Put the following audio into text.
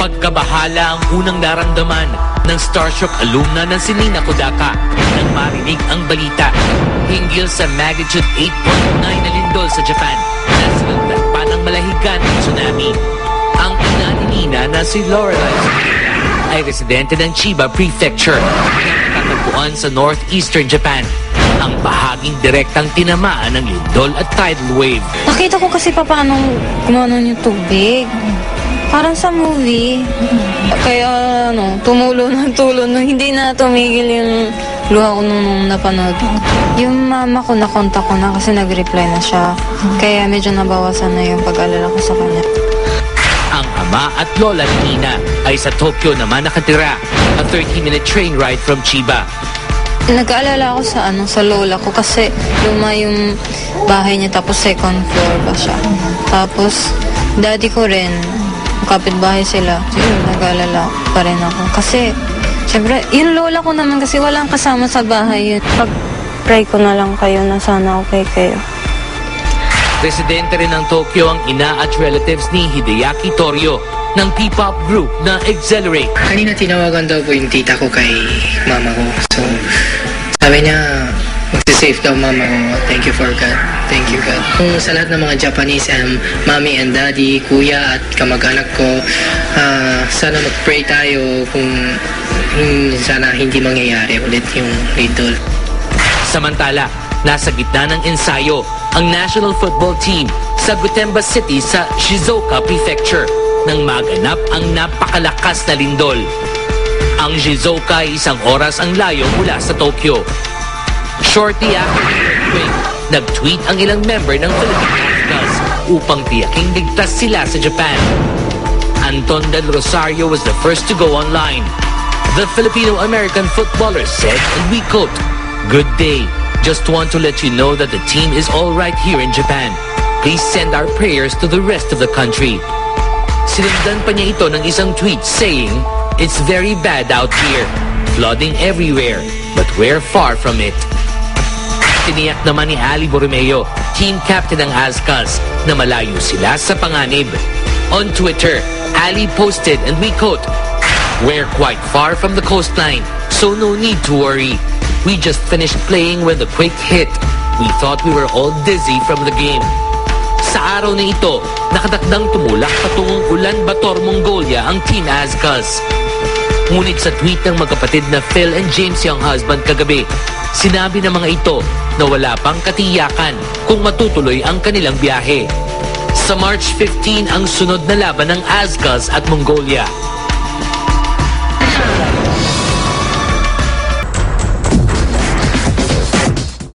Pagkabahala ang unang naramdaman ng starstruck alumna ng Sinina Kodaka nang marinig ang balita hinggil sa magnitude 8.9 na lindol sa Japan na sinundan pa ng malahigan ng tsunami. Ang ina ni Nina na si Lorelai ay residente ng Chiba Prefecture na natatagpuan sa northeastern Japan. Ang bahaging direktang tinamaan ng lindol at tidal wave. Nakita ko kasi paano gumano yung tubig. Parang sa movie. Kaya tumulo ng hindi na tumigil yung luha ko nung napanood. Yung mama ko nakontak ko na kasi nag-reply na siya. Kaya medyo nabawasan na yung pag-alala ko sa kanya. Ang ama at lola ni Nina ay sa Tokyo naman nakatira. A 30-minute train ride from Chiba. Nag-aalala ako sa lola ko kasi luma yung bahay niya tapos second floor ba siya. Tapos daddy ko rin, kapitbahay sila. Nag-aalala pa rin ako. Kasi syempre, yung lola ko naman kasi walang kasama sa bahay. Pag-pray ko na lang kayo na sana okay kayo. Residente rin ng Tokyo ang ina at relatives ni Hideaki Torio ng P-pop group na Exhilarate. Kanina tinawagan daw po yung tita ko kay mama ko. So, sabi niya, magsi-safe daw mama ko. Thank you for God. Thank you God. Kung sa lahat ng mga Japanese, mommy and daddy, kuya at kamag-anak ko, sana mag-pray tayo kung sana hindi mangyayari ulit yung lindol. Samantala, nasa gitna ng ensayo ang national football team sa Gotemba City sa Shizuoka Prefecture nang maganap ang napakalakas na lindol. Ang Shizuoka ay isang oras ang layo mula sa Tokyo. Shortly after the earthquake, nag-tweet ang ilang member ng Philippine Nationals upang tiyaking ligtas sila sa Japan. Anton Del Rosario was the first to go online. The Filipino-American footballer said, and we quote, "Good day. Just want to let you know that the team is all right here in Japan. Please send our prayers to the rest of the country." Sinundan pa niya ito ng isang tweet saying, "It's very bad out here. Flooding everywhere, but we're far from it." Tiniyak naman ni Ali Borromeo, team captain ng Azcals, na malayo sila sa panganib. On Twitter, Ali posted, and we quote, "We're quite far from the coastline, so no need to worry. We just finished playing when the quake hit. We thought we were all dizzy from the game." Sa araw na ito, nakatakdang tumulak patungong Ulaanbaatar, Mongolia ang Team Azcals. Ngunit sa tweet ng magkapatid na Phil and James Young husband kagabi, sinabi ng mga ito na wala pang katiyakan kung matutuloy ang kanilang biyahe. Sa March 15 ang sunod na laban ng Azcals at Mongolia.